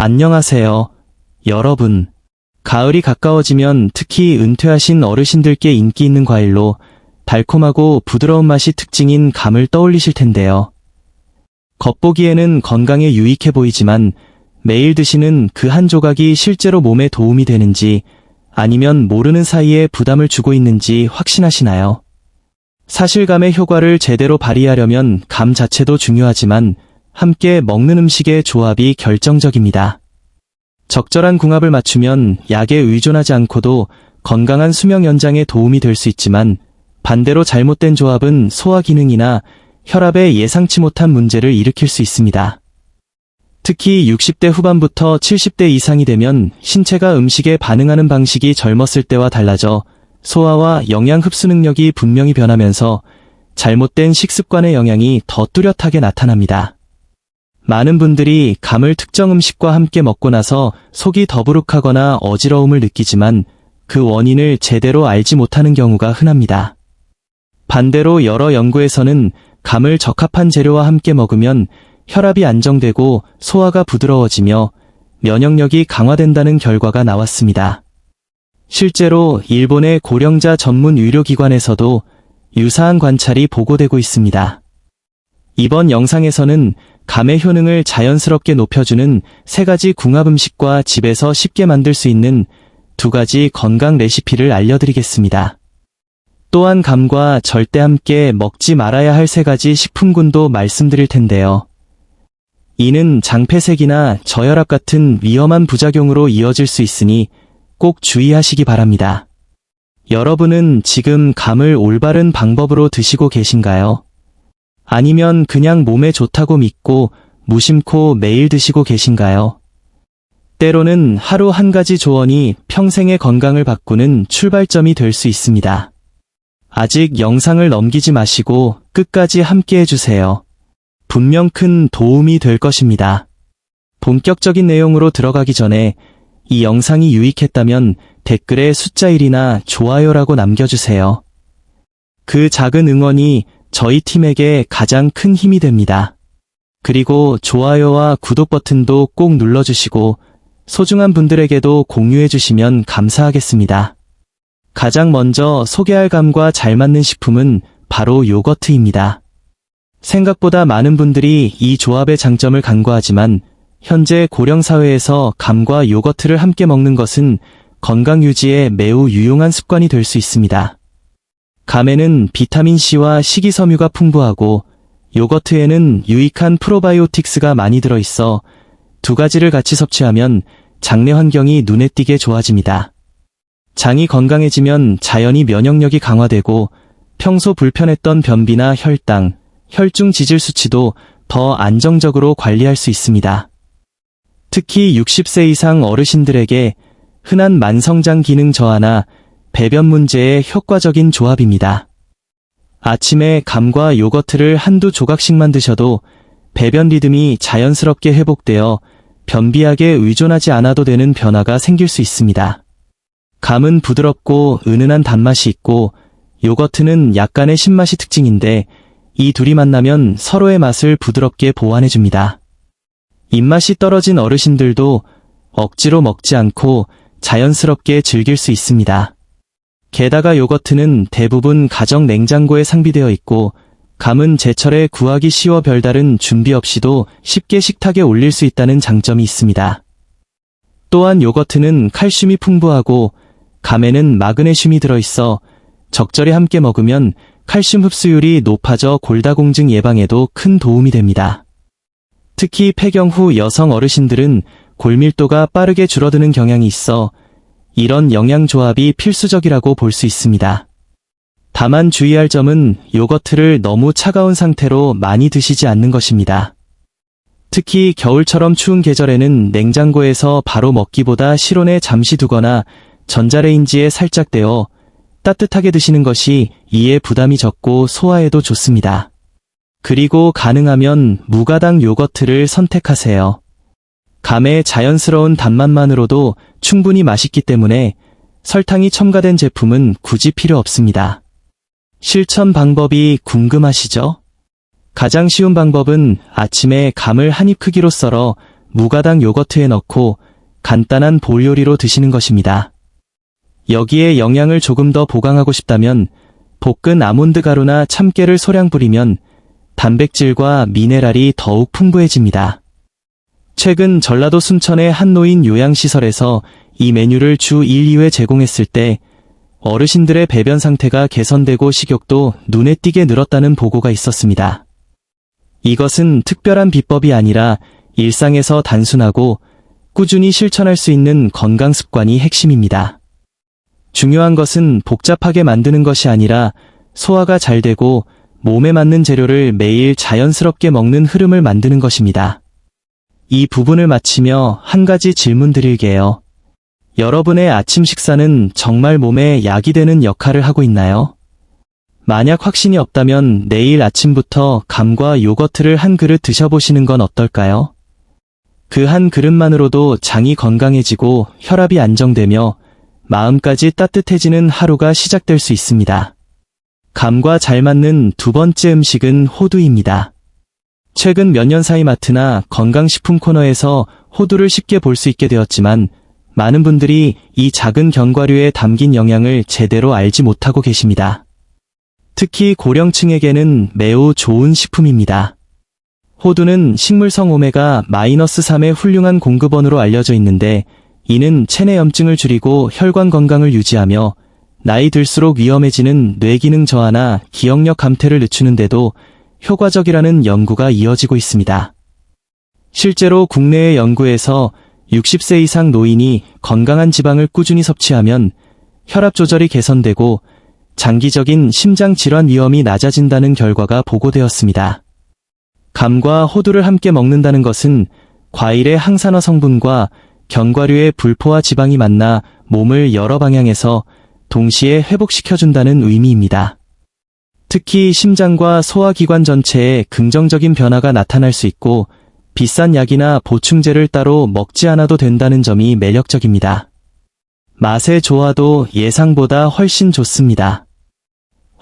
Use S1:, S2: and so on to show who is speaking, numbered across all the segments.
S1: 안녕하세요, 여러분. 가을이 가까워지면 특히 은퇴하신 어르신들께 인기 있는 과일로 달콤하고 부드러운 맛이 특징인 감을 떠올리실 텐데요. 겉보기에는 건강에 유익해 보이지만 매일 드시는 그 한 조각이 실제로 몸에 도움이 되는지 아니면 모르는 사이에 부담을 주고 있는지 확신하시나요? 사실 감의 효과를 제대로 발휘하려면 감 자체도 중요하지만 함께 먹는 음식의 조합이 결정적입니다. 적절한 궁합을 맞추면 약에 의존하지 않고도 건강한 수명 연장에 도움이 될 수 있지만 반대로 잘못된 조합은 소화 기능이나 혈압에 예상치 못한 문제를 일으킬 수 있습니다. 특히 60대 후반부터 70대 이상이 되면 신체가 음식에 반응하는 방식이 젊었을 때와 달라져 소화와 영양 흡수 능력이 분명히 변하면서 잘못된 식습관의 영향이 더 뚜렷하게 나타납니다. 많은 분들이 감을 특정 음식과 함께 먹고 나서 속이 더부룩하거나 어지러움을 느끼지만 그 원인을 제대로 알지 못하는 경우가 흔합니다. 반대로 여러 연구에서는 감을 적합한 재료와 함께 먹으면 혈압이 안정되고 소화가 부드러워지며 면역력이 강화된다는 결과가 나왔습니다. 실제로 일본의 고령자 전문 의료기관에서도 유사한 관찰이 보고되고 있습니다. 이번 영상에서는 감의 효능을 자연스럽게 높여주는 3가지 궁합 음식과 집에서 쉽게 만들 수 있는 2가지 건강 레시피를 알려드리겠습니다. 또한 감과 절대 함께 먹지 말아야 할 3가지 식품군도 말씀드릴 텐데요. 이는 장폐색이나 저혈압 같은 위험한 부작용으로 이어질 수 있으니 꼭 주의하시기 바랍니다. 여러분은 지금 감을 올바른 방법으로 드시고 계신가요? 아니면 그냥 몸에 좋다고 믿고 무심코 매일 드시고 계신가요? 때로는 하루 한 가지 조언이 평생의 건강을 바꾸는 출발점이 될 수 있습니다. 아직 영상을 넘기지 마시고 끝까지 함께 해주세요. 분명 큰 도움이 될 것입니다. 본격적인 내용으로 들어가기 전에 이 영상이 유익했다면 댓글에 숫자 1이나 좋아요라고 남겨주세요. 그 작은 응원이 저희 팀에게 가장 큰 힘이 됩니다. 그리고 좋아요와 구독 버튼도 꼭 눌러주시고 소중한 분들에게도 공유해주시면 감사하겠습니다. 가장 먼저 소개할 감과 잘 맞는 식품은 바로 요거트입니다. 생각보다 많은 분들이 이 조합의 장점을 간과하지만 현재 고령 사회에서 감과 요거트를 함께 먹는 것은 건강 유지에 매우 유용한 습관이 될 수 있습니다. 감에는 비타민C와 식이섬유가 풍부하고 요거트에는 유익한 프로바이오틱스가 많이 들어있어 2가지를 같이 섭취하면 장내 환경이 눈에 띄게 좋아집니다. 장이 건강해지면 자연히 면역력이 강화되고 평소 불편했던 변비나 혈당, 혈중 지질 수치도 더 안정적으로 관리할 수 있습니다. 특히 60세 이상 어르신들에게 흔한 만성장 기능 저하나 배변 문제에 효과적인 조합입니다. 아침에 감과 요거트를 한두 조각씩만 드셔도 배변 리듬이 자연스럽게 회복되어 변비약에 의존하지 않아도 되는 변화가 생길 수 있습니다. 감은 부드럽고 은은한 단맛이 있고 요거트는 약간의 신맛이 특징인데 이 둘이 만나면 서로의 맛을 부드럽게 보완해줍니다. 입맛이 떨어진 어르신들도 억지로 먹지 않고 자연스럽게 즐길 수 있습니다. 게다가 요거트는 대부분 가정 냉장고에 상비되어 있고 감은 제철에 구하기 쉬워 별다른 준비 없이도 쉽게 식탁에 올릴 수 있다는 장점이 있습니다. 또한 요거트는 칼슘이 풍부하고 감에는 마그네슘이 들어있어 적절히 함께 먹으면 칼슘 흡수율이 높아져 골다공증 예방에도 큰 도움이 됩니다. 특히 폐경 후 여성 어르신들은 골밀도가 빠르게 줄어드는 경향이 있어 이런 영양 조합이 필수적이라고 볼 수 있습니다. 다만 주의할 점은 요거트를 너무 차가운 상태로 많이 드시지 않는 것입니다. 특히 겨울처럼 추운 계절에는 냉장고에서 바로 먹기보다 실온에 잠시 두거나 전자레인지에 살짝 데워 따뜻하게 드시는 것이 이에 부담이 적고 소화에도 좋습니다. 그리고 가능하면 무가당 요거트를 선택하세요. 감의 자연스러운 단맛만으로도 충분히 맛있기 때문에 설탕이 첨가된 제품은 굳이 필요 없습니다. 실천 방법이 궁금하시죠? 가장 쉬운 방법은 아침에 감을 한 입 크기로 썰어 무가당 요거트에 넣고 간단한 볼 요리로 드시는 것입니다. 여기에 영양을 조금 더 보강하고 싶다면 볶은 아몬드 가루나 참깨를 소량 뿌리면 단백질과 미네랄이 더욱 풍부해집니다. 최근 전라도 순천의 한 노인 요양시설에서 이 메뉴를 주 1, 2회 제공했을 때 어르신들의 배변 상태가 개선되고 식욕도 눈에 띄게 늘었다는 보고가 있었습니다. 이것은 특별한 비법이 아니라 일상에서 단순하고 꾸준히 실천할 수 있는 건강 습관이 핵심입니다. 중요한 것은 복잡하게 만드는 것이 아니라 소화가 잘 되고 몸에 맞는 재료를 매일 자연스럽게 먹는 흐름을 만드는 것입니다. 이 부분을 마치며 한 가지 질문 드릴게요. 여러분의 아침 식사는 정말 몸에 약이 되는 역할을 하고 있나요? 만약 확신이 없다면 내일 아침부터 감과 요거트를 한 그릇 드셔보시는 건 어떨까요? 그 한 그릇만으로도 장이 건강해지고 혈압이 안정되며 마음까지 따뜻해지는 하루가 시작될 수 있습니다. 감과 잘 맞는 두 번째 음식은 호두입니다. 최근 몇 년 사이 마트나 건강식품 코너에서 호두를 쉽게 볼 수 있게 되었지만 많은 분들이 이 작은 견과류에 담긴 영양을 제대로 알지 못하고 계십니다. 특히 고령층에게는 매우 좋은 식품입니다. 호두는 식물성 오메가-3의 훌륭한 공급원으로 알려져 있는데 이는 체내염증을 줄이고 혈관 건강을 유지하며 나이 들수록 위험해지는 뇌기능 저하나 기억력 감퇴를 늦추는 데도 효과적이라는 연구가 이어지고 있습니다. 실제로 국내의 연구에서 60세 이상 노인이 건강한 지방을 꾸준히 섭취하면 혈압 조절이 개선되고 장기적인 심장 질환 위험이 낮아진다는 결과가 보고되었습니다. 감과 호두를 함께 먹는다는 것은 과일의 항산화 성분과 견과류의 불포화 지방이 만나 몸을 여러 방향에서 동시에 회복시켜준다는 의미입니다. 특히 심장과 소화기관 전체에 긍정적인 변화가 나타날 수 있고 비싼 약이나 보충제를 따로 먹지 않아도 된다는 점이 매력적입니다. 맛의 조화도 예상보다 훨씬 좋습니다.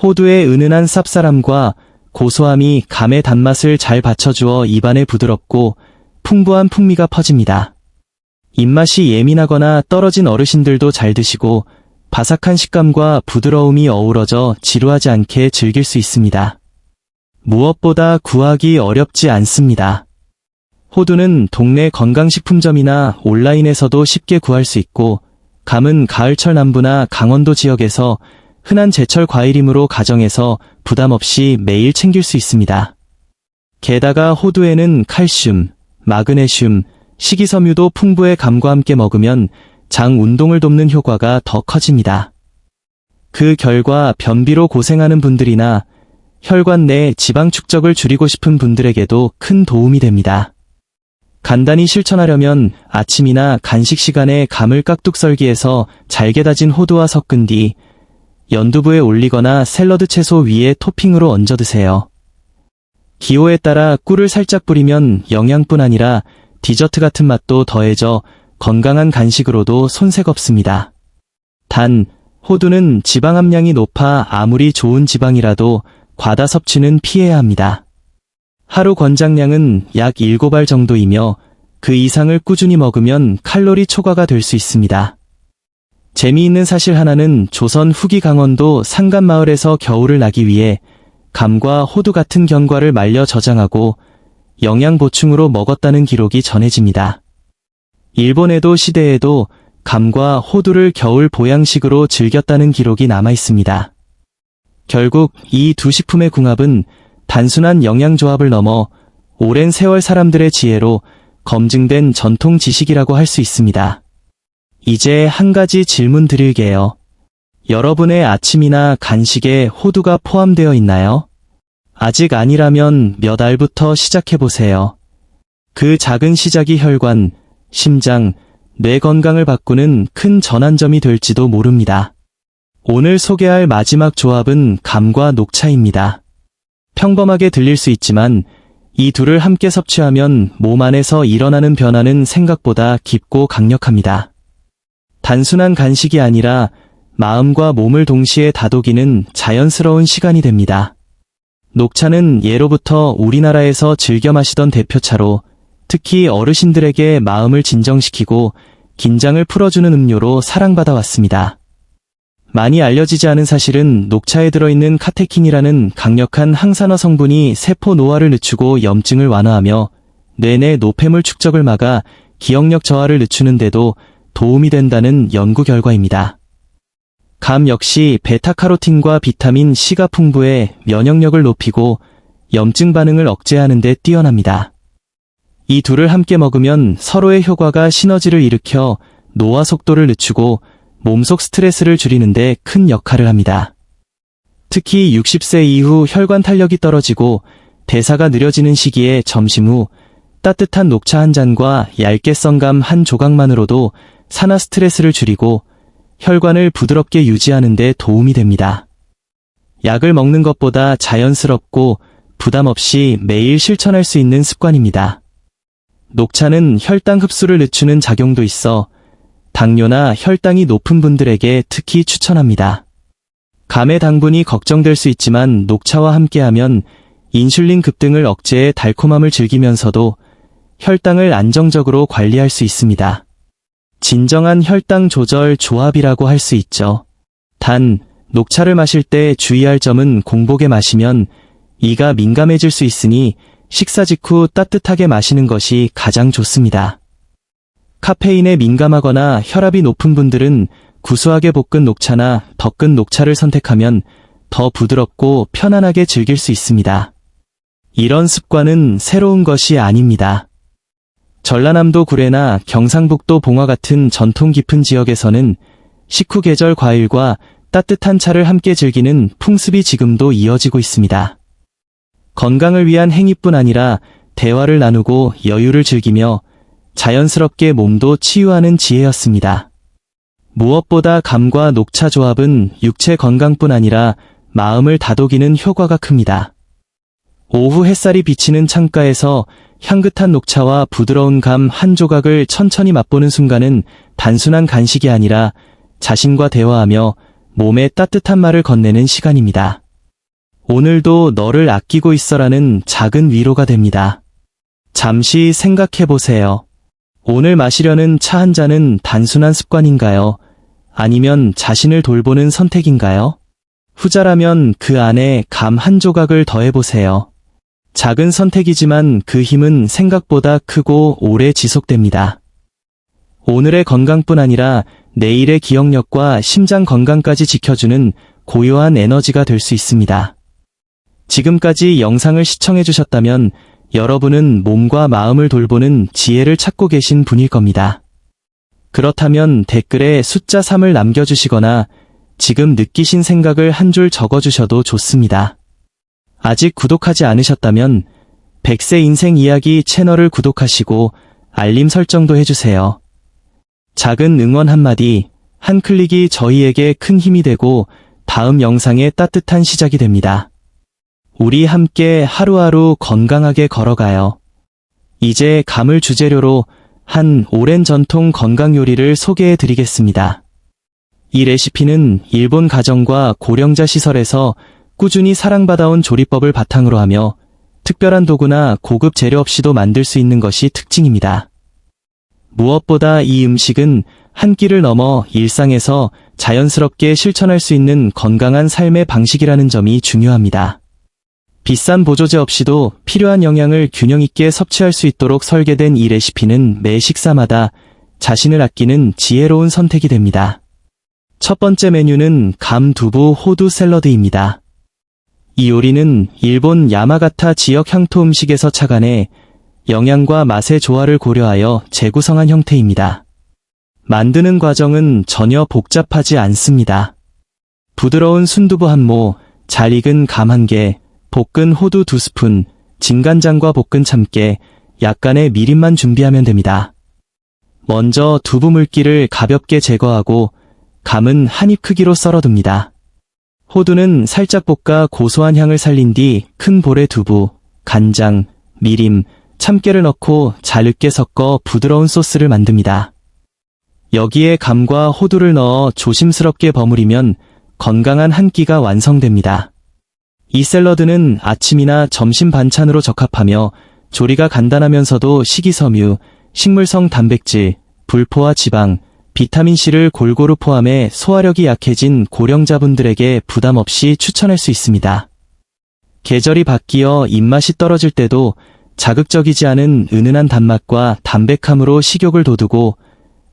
S1: 호두의 은은한 쌉쌀함과 고소함이 감의 단맛을 잘 받쳐주어 입안에 부드럽고 풍부한 풍미가 퍼집니다. 입맛이 예민하거나 떨어진 어르신들도 잘 드시고 바삭한 식감과 부드러움이 어우러져 지루하지 않게 즐길 수 있습니다. 무엇보다 구하기 어렵지 않습니다. 호두는 동네 건강식품점이나 온라인에서도 쉽게 구할 수 있고 감은 가을철 남부나 강원도 지역에서 흔한 제철 과일이므로 가정에서 부담 없이 매일 챙길 수 있습니다. 게다가 호두에는 칼슘, 마그네슘, 식이섬유도 풍부해 감과 함께 먹으면 장 운동을 돕는 효과가 더 커집니다. 그 결과 변비로 고생하는 분들이나 혈관 내 지방 축적을 줄이고 싶은 분들에게도 큰 도움이 됩니다. 간단히 실천하려면 아침이나 간식 시간에 감을 깍둑 썰기해서 잘게 다진 호두와 섞은 뒤 연두부에 올리거나 샐러드 채소 위에 토핑으로 얹어 드세요. 기호에 따라 꿀을 살짝 뿌리면 영양뿐 아니라 디저트 같은 맛도 더해져 건강한 간식으로도 손색 없습니다. 단, 호두는 지방 함량이 높아 아무리 좋은 지방이라도 과다 섭취는 피해야 합니다. 하루 권장량은 약 7알 정도이며 그 이상을 꾸준히 먹으면 칼로리 초과가 될 수 있습니다. 재미있는 사실 하나는 조선 후기 강원도 상간마을에서 겨울을 나기 위해 감과 호두 같은 견과를 말려 저장하고 영양 보충으로 먹었다는 기록이 전해집니다. 일본 에도 시대에도 감과 호두를 겨울 보양식으로 즐겼다는 기록이 남아 있습니다. 결국 이 두 식품의 궁합은 단순한 영양조합을 넘어 오랜 세월 사람들의 지혜로 검증된 전통 지식이라고 할 수 있습니다. 이제 한 가지 질문 드릴게요. 여러분의 아침이나 간식에 호두가 포함되어 있나요? 아직 아니라면 몇 알부터 시작해보세요. 그 작은 시작이 혈관, 심장, 뇌 건강을 바꾸는 큰 전환점이 될지도 모릅니다. 오늘 소개할 마지막 조합은 감과 녹차입니다. 평범하게 들릴 수 있지만 이 둘을 함께 섭취하면 몸 안에서 일어나는 변화는 생각보다 깊고 강력합니다. 단순한 간식이 아니라 마음과 몸을 동시에 다독이는 자연스러운 시간이 됩니다. 녹차는 예로부터 우리나라에서 즐겨 마시던 대표차로 특히 어르신들에게 마음을 진정시키고 긴장을 풀어주는 음료로 사랑받아 왔습니다. 많이 알려지지 않은 사실은 녹차에 들어있는 카테킨이라는 강력한 항산화 성분이 세포 노화를 늦추고 염증을 완화하며 뇌내 노폐물 축적을 막아 기억력 저하를 늦추는 데도 도움이 된다는 연구 결과입니다. 감 역시 베타카로틴과 비타민 C가 풍부해 면역력을 높이고 염증 반응을 억제하는 데 뛰어납니다. 이 둘을 함께 먹으면 서로의 효과가 시너지를 일으켜 노화 속도를 늦추고 몸속 스트레스를 줄이는 데 큰 역할을 합니다. 특히 60세 이후 혈관 탄력이 떨어지고 대사가 느려지는 시기에 점심 후 따뜻한 녹차 한 잔과 얇게 썬 감 한 조각만으로도 산화 스트레스를 줄이고 혈관을 부드럽게 유지하는 데 도움이 됩니다. 약을 먹는 것보다 자연스럽고 부담 없이 매일 실천할 수 있는 습관입니다. 녹차는 혈당 흡수를 늦추는 작용도 있어 당뇨나 혈당이 높은 분들에게 특히 추천합니다. 감의 당분이 걱정될 수 있지만 녹차와 함께하면 인슐린 급등을 억제해 달콤함을 즐기면서도 혈당을 안정적으로 관리할 수 있습니다. 진정한 혈당 조절 조합이라고 할 수 있죠. 단, 녹차를 마실 때 주의할 점은 공복에 마시면 이가 민감해질 수 있으니 식사 직후 따뜻하게 마시는 것이 가장 좋습니다. 카페인에 민감하거나 혈압이 높은 분들은 구수하게 볶은 녹차나 덕근 녹차를 선택하면 더 부드럽고 편안하게 즐길 수 있습니다. 이런 습관은 새로운 것이 아닙니다. 전라남도 구례나 경상북도 봉화 같은 전통 깊은 지역에서는 식후 계절 과일과 따뜻한 차를 함께 즐기는 풍습이 지금도 이어지고 있습니다. 건강을 위한 행위뿐 아니라 대화를 나누고 여유를 즐기며 자연스럽게 몸도 치유하는 지혜였습니다. 무엇보다 감과 녹차 조합은 육체 건강뿐 아니라 마음을 다독이는 효과가 큽니다. 오후 햇살이 비치는 창가에서 향긋한 녹차와 부드러운 감 한 조각을 천천히 맛보는 순간은 단순한 간식이 아니라 자신과 대화하며 몸에 따뜻한 말을 건네는 시간입니다. 오늘도 너를 아끼고 있어라는 작은 위로가 됩니다. 잠시 생각해보세요. 오늘 마시려는 차 한 잔은 단순한 습관인가요? 아니면 자신을 돌보는 선택인가요? 후자라면 그 안에 감 한 조각을 더해보세요. 작은 선택이지만 그 힘은 생각보다 크고 오래 지속됩니다. 오늘의 건강뿐 아니라 내일의 기억력과 심장 건강까지 지켜주는 고요한 에너지가 될 수 있습니다. 지금까지 영상을 시청해주셨다면 여러분은 몸과 마음을 돌보는 지혜를 찾고 계신 분일 겁니다. 그렇다면 댓글에 숫자 3을 남겨주시거나 지금 느끼신 생각을 한 줄 적어주셔도 좋습니다. 아직 구독하지 않으셨다면 100세 인생 이야기 채널을 구독하시고 알림 설정도 해주세요. 작은 응원 한마디, 한 클릭이 저희에게 큰 힘이 되고 다음 영상의 따뜻한 시작이 됩니다. 우리 함께 하루하루 건강하게 걸어가요. 이제 감을 주재료로 한 오랜 전통 건강 요리를 소개해 드리겠습니다. 이 레시피는 일본 가정과 고령자 시설에서 꾸준히 사랑받아온 조리법을 바탕으로 하며 특별한 도구나 고급 재료 없이도 만들 수 있는 것이 특징입니다. 무엇보다 이 음식은 한 끼를 넘어 일상에서 자연스럽게 실천할 수 있는 건강한 삶의 방식이라는 점이 중요합니다. 비싼 보조제 없이도 필요한 영양을 균형 있게 섭취할 수 있도록 설계된 이 레시피는 매 식사마다 자신을 아끼는 지혜로운 선택이 됩니다. 첫 번째 메뉴는 감 두부 호두 샐러드입니다. 이 요리는 일본 야마가타 지역 향토 음식에서 착안해 영양과 맛의 조화를 고려하여 재구성한 형태입니다. 만드는 과정은 전혀 복잡하지 않습니다. 부드러운 순두부 한 모, 잘 익은 감 1개, 볶은 호두 2스푼, 진간장과 볶은 참깨, 약간의 미림만 준비하면 됩니다. 먼저 두부 물기를 가볍게 제거하고 감은 한 입 크기로 썰어둡니다. 호두는 살짝 볶아 고소한 향을 살린 뒤 큰 볼에 두부, 간장, 미림, 참깨를 넣고 잘 으깨 섞어 부드러운 소스를 만듭니다. 여기에 감과 호두를 넣어 조심스럽게 버무리면 건강한 한 끼가 완성됩니다. 이 샐러드는 아침이나 점심 반찬으로 적합하며 조리가 간단하면서도 식이섬유, 식물성 단백질, 불포화 지방, 비타민C를 골고루 포함해 소화력이 약해진 고령자분들에게 부담 없이 추천할 수 있습니다. 계절이 바뀌어 입맛이 떨어질 때도 자극적이지 않은 은은한 단맛과 담백함으로 식욕을 돋우고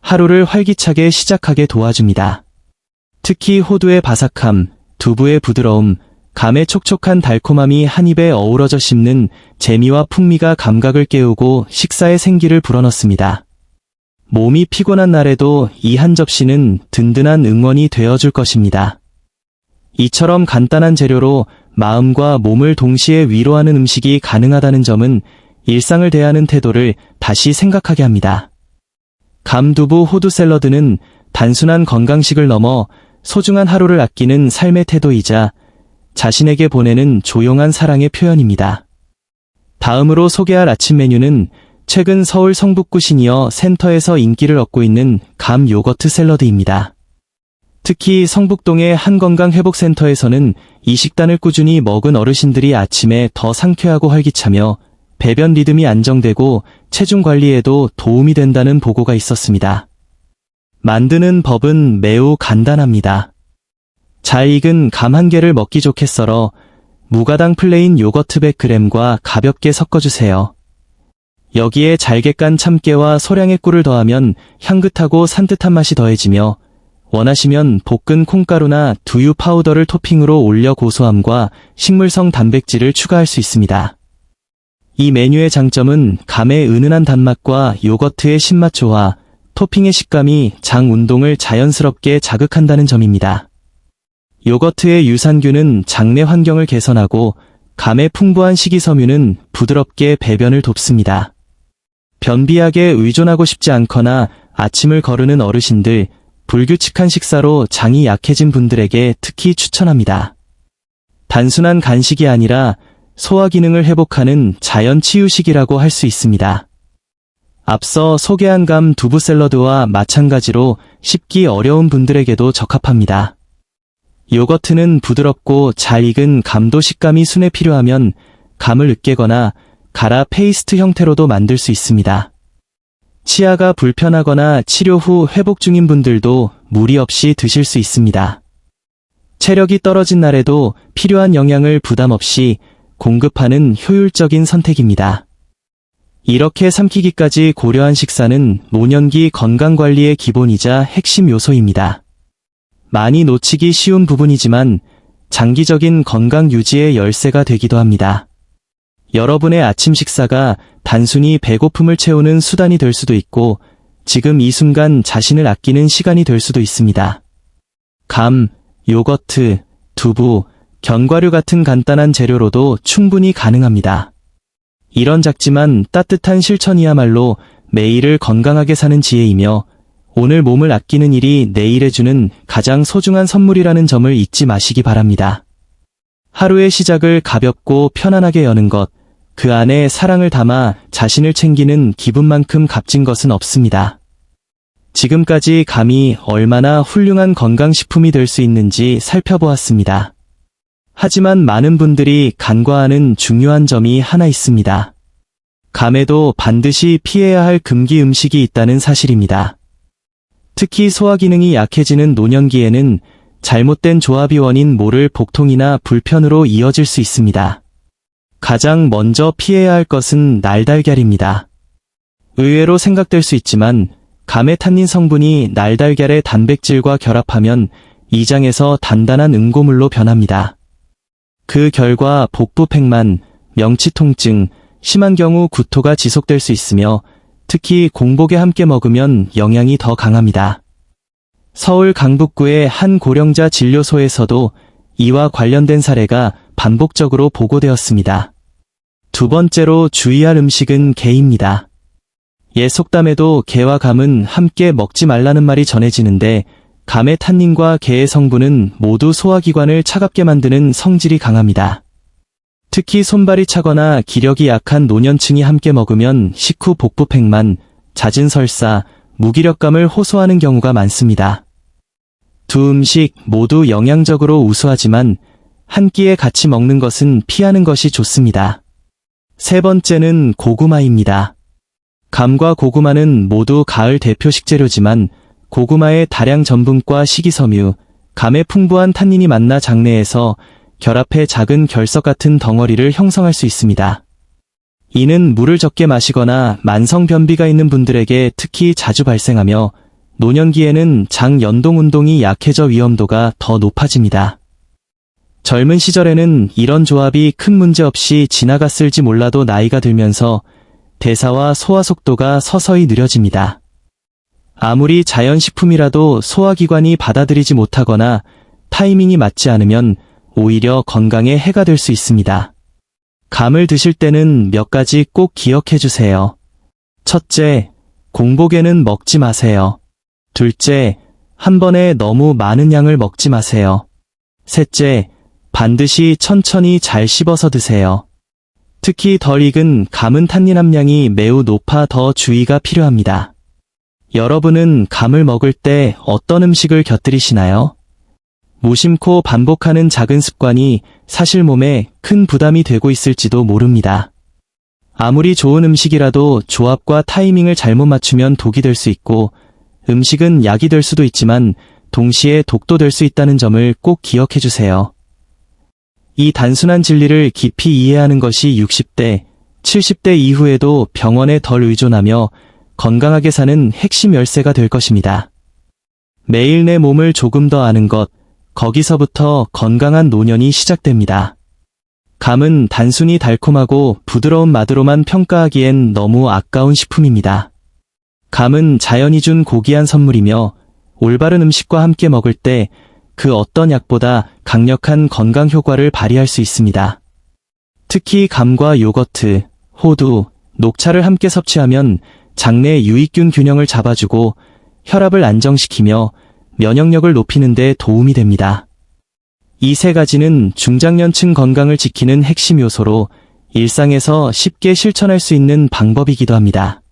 S1: 하루를 활기차게 시작하게 도와줍니다. 특히 호두의 바삭함, 두부의 부드러움, 감의 촉촉한 달콤함이 한 입에 어우러져 씹는 재미와 풍미가 감각을 깨우고 식사의 생기를 불어넣습니다. 몸이 피곤한 날에도 이 한 접시는 든든한 응원이 되어줄 것입니다. 이처럼 간단한 재료로 마음과 몸을 동시에 위로하는 음식이 가능하다는 점은 일상을 대하는 태도를 다시 생각하게 합니다. 감두부 호두 샐러드는 단순한 건강식을 넘어 소중한 하루를 아끼는 삶의 태도이자 자신에게 보내는 조용한 사랑의 표현입니다. 다음으로 소개할 아침 메뉴는 최근 서울 성북구 시니어 센터에서 인기를 얻고 있는 감 요거트 샐러드입니다. 특히 성북동의 한건강회복센터에서는 이 식단을 꾸준히 먹은 어르신들이 아침에 더 상쾌하고 활기차며 배변 리듬이 안정되고 체중 관리에도 도움이 된다는 보고가 있었습니다. 만드는 법은 매우 간단합니다. 잘 익은 감 한 개를 먹기 좋게 썰어 무가당 플레인 요거트 100g과 가볍게 섞어주세요. 여기에 잘게 깐 참깨와 소량의 꿀을 더하면 향긋하고 산뜻한 맛이 더해지며 원하시면 볶은 콩가루나 두유 파우더를 토핑으로 올려 고소함과 식물성 단백질을 추가할 수 있습니다. 이 메뉴의 장점은 감의 은은한 단맛과 요거트의 신맛 조화, 토핑의 식감이 장 운동을 자연스럽게 자극한다는 점입니다. 요거트의 유산균은 장내 환경을 개선하고 감의 풍부한 식이섬유는 부드럽게 배변을 돕습니다. 변비약에 의존하고 싶지 않거나 아침을 거르는 어르신들, 불규칙한 식사로 장이 약해진 분들에게 특히 추천합니다. 단순한 간식이 아니라 소화 기능을 회복하는 자연 치유식이라고 할 수 있습니다. 앞서 소개한 감 두부 샐러드와 마찬가지로 씹기 어려운 분들에게도 적합합니다. 요거트는 부드럽고 잘 익은 감도 식감이 순에 필요하면 감을 으깨거나 갈아 페이스트 형태로도 만들 수 있습니다. 치아가 불편하거나 치료 후 회복 중인 분들도 무리 없이 드실 수 있습니다. 체력이 떨어진 날에도 필요한 영양을 부담 없이 공급하는 효율적인 선택입니다. 이렇게 삼키기까지 고려한 식사는 노년기 건강관리의 기본이자 핵심 요소입니다. 많이 놓치기 쉬운 부분이지만 장기적인 건강 유지의 열쇠가 되기도 합니다. 여러분의 아침 식사가 단순히 배고픔을 채우는 수단이 될 수도 있고 지금 이 순간 자신을 아끼는 시간이 될 수도 있습니다. 감, 요거트, 두부, 견과류 같은 간단한 재료로도 충분히 가능합니다. 이런 작지만 따뜻한 실천이야말로 매일을 건강하게 사는 지혜이며 오늘 몸을 아끼는 일이 내일에 주는 가장 소중한 선물이라는 점을 잊지 마시기 바랍니다. 하루의 시작을 가볍고 편안하게 여는 것, 그 안에 사랑을 담아 자신을 챙기는 기분만큼 값진 것은 없습니다. 지금까지 감이 얼마나 훌륭한 건강식품이 될 수 있는지 살펴보았습니다. 하지만 많은 분들이 간과하는 중요한 점이 하나 있습니다. 감에도 반드시 피해야 할 금기 음식이 있다는 사실입니다. 특히 소화 기능이 약해지는 노년기에는 잘못된 조합이 원인 모를 복통이나 불편으로 이어질 수 있습니다. 가장 먼저 피해야 할 것은 날달걀입니다. 의외로 생각될 수 있지만 감의 탄닌 성분이 날달걀의 단백질과 결합하면 이장에서 단단한 응고물로 변합니다. 그 결과 복부 팽만, 명치 통증, 심한 경우 구토가 지속될 수 있으며 특히 공복에 함께 먹으면 영향이 더 강합니다. 서울 강북구의 한 고령자 진료소에서도 이와 관련된 사례가 반복적으로 보고되었습니다. 두 번째로 주의할 음식은 게입니다. 옛 속담에도 게와 감은 함께 먹지 말라는 말이 전해지는데 감의 탄닌과 게의 성분은 모두 소화기관을 차갑게 만드는 성질이 강합니다. 특히 손발이 차거나 기력이 약한 노년층이 함께 먹으면 식후 복부 팽만, 잦은 설사, 무기력감을 호소하는 경우가 많습니다. 두 음식 모두 영양적으로 우수하지만 한 끼에 같이 먹는 것은 피하는 것이 좋습니다. 세 번째는 고구마입니다. 감과 고구마는 모두 가을 대표 식재료지만 고구마의 다량 전분과 식이섬유, 감의 풍부한 탄닌이 만나 장내에서 결합해 작은 결석 같은 덩어리를 형성할 수 있습니다. 이는 물을 적게 마시거나 만성변비가 있는 분들에게 특히 자주 발생하며 노년기에는 장 연동 운동이 약해져 위험도가 더 높아집니다. 젊은 시절에는 이런 조합이 큰 문제 없이 지나갔을지 몰라도 나이가 들면서 대사와 소화 속도가 서서히 느려집니다. 아무리 자연식품이라도 소화기관이 받아들이지 못하거나 타이밍이 맞지 않으면 오히려 건강에 해가 될 수 있습니다. 감을 드실 때는 몇 가지 꼭 기억해 주세요. 첫째, 공복에는 먹지 마세요. 둘째, 한 번에 너무 많은 양을 먹지 마세요. 셋째, 반드시 천천히 잘 씹어서 드세요. 특히 덜 익은 감은 탄닌 함량이 매우 높아 더 주의가 필요합니다. 여러분은 감을 먹을 때 어떤 음식을 곁들이시나요? 무심코 반복하는 작은 습관이 사실 몸에 큰 부담이 되고 있을지도 모릅니다. 아무리 좋은 음식이라도 조합과 타이밍을 잘못 맞추면 독이 될 수 있고 음식은 약이 될 수도 있지만 동시에 독도 될 수 있다는 점을 꼭 기억해 주세요. 이 단순한 진리를 깊이 이해하는 것이 60대, 70대 이후에도 병원에 덜 의존하며 건강하게 사는 핵심 열쇠가 될 것입니다. 매일 내 몸을 조금 더 아는 것, 거기서부터 건강한 노년이 시작됩니다. 감은 단순히 달콤하고 부드러운 맛으로만 평가하기엔 너무 아까운 식품입니다. 감은 자연이 준 고귀한 선물이며 올바른 음식과 함께 먹을 때 그 어떤 약보다 강력한 건강 효과를 발휘할 수 있습니다. 특히 감과 요거트, 호두, 녹차를 함께 섭취하면 장내 유익균 균형을 잡아주고 혈압을 안정시키며 면역력을 높이는 데 도움이 됩니다. 이 세 가지는 중장년층 건강을 지키는 핵심 요소로 일상에서 쉽게 실천할 수 있는 방법이기도 합니다.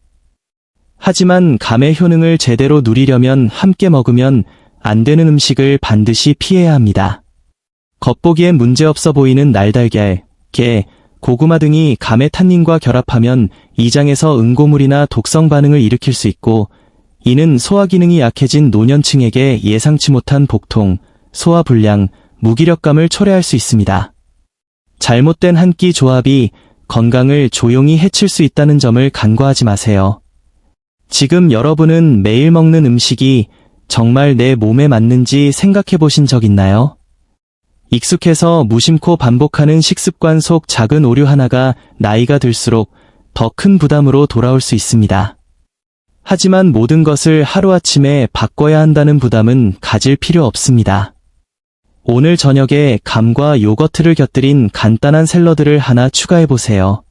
S1: 하지만 감의 효능을 제대로 누리려면 함께 먹으면 안 되는 음식을 반드시 피해야 합니다. 겉보기엔 문제없어 보이는 날달걀, 게, 고구마 등이 감의 탄닌과 결합하면 이장에서 응고물이나 독성 반응을 일으킬 수 있고 이는 소화 기능이 약해진 노년층에게 예상치 못한 복통, 소화불량, 무기력감을 초래할 수 있습니다. 잘못된 한 끼 조합이 건강을 조용히 해칠 수 있다는 점을 간과하지 마세요. 지금 여러분은 매일 먹는 음식이 정말 내 몸에 맞는지 생각해 보신 적 있나요? 익숙해서 무심코 반복하는 식습관 속 작은 오류 하나가 나이가 들수록 더 큰 부담으로 돌아올 수 있습니다. 하지만 모든 것을 하루아침에 바꿔야 한다는 부담은 가질 필요 없습니다. 오늘 저녁에 감과 요거트를 곁들인 간단한 샐러드를 하나 추가해 보세요.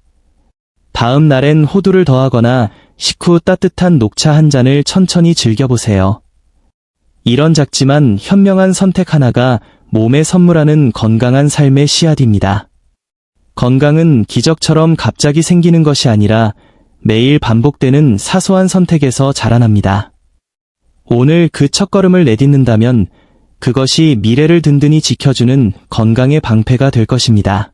S1: 다음 날엔 호두를 더하거나 식후 따뜻한 녹차 한 잔을 천천히 즐겨보세요. 이런 작지만 현명한 선택 하나가 몸에 선물하는 건강한 삶의 씨앗입니다. 건강은 기적처럼 갑자기 생기는 것이 아니라 매일 반복되는 사소한 선택에서 자라납니다. 오늘 그 첫걸음을 내딛는다면 그것이 미래를 든든히 지켜주는 건강의 방패가 될 것입니다.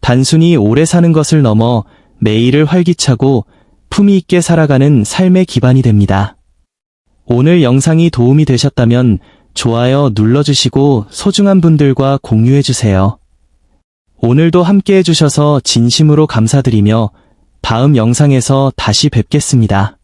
S1: 단순히 오래 사는 것을 넘어 매일을 활기차고 품위 있게 살아가는 삶의 기반이 됩니다. 오늘 영상이 도움이 되셨다면 좋아요 눌러주시고 소중한 분들과 공유해주세요. 오늘도 함께 해주셔서 진심으로 감사드리며 다음 영상에서 다시 뵙겠습니다.